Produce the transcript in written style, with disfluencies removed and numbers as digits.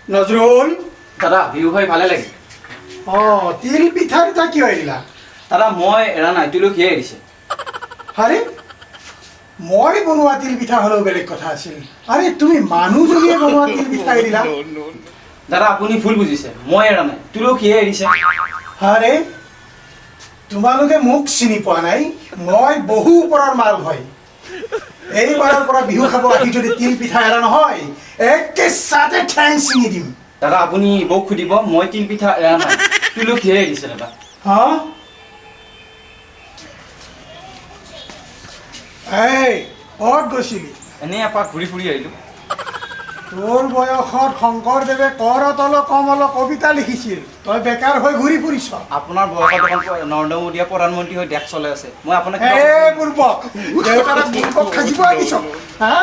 নজৰুল দাদা বিহু হয় ভালে লাগে তিল পিঠাৰ এটা কিয় এৰিলা দাদা মই এৰা নাই তুলসীয়ে এৰিছে আৰে মই বনোৱা তিল পিঠা হলেও বেলেগ কথা আছিল আৰে তুমি মানুহজনীয়ে বনোৱা তিল পিঠা এৰিলা দাদা আপুনি ভুল বুজিছে মই এৰা নাই তুলসীয়ে এৰিছে আৰে তোমালোকে মোক চিনি পোৱা নাই মই বহু ওপৰৰ মাল হয় এইবাৰৰ পৰা বিহু খাব আহি যদি তিল পিঠা এৰা নহয় একে সাথে ঠেং চিঙি দিম দাদা আপুনি বৌক সুধিব মই তিল পিঠা এৰা নাই তুলসীয়ে এৰিছে দাদা হা এই ক'ত গৈছিলি এনেই এপাক ঘূৰি ফুৰি আহিলোঁ তোৰ বয়সত শংকৰদেৱে কৰতল কমল কবিতা লিখিছিল তই বেকাৰ হৈ ঘূৰি ফুৰিছ আপোনাৰ বয়সত এখন নৰেন্দ্ৰ মোদীয়ে প্ৰধানমন্ত্ৰী হৈ দেশ চলাই আছে মই আপোনাক বুৰ্বক দেউতাৰে বুৰ্বক খাজিব আহিছ হা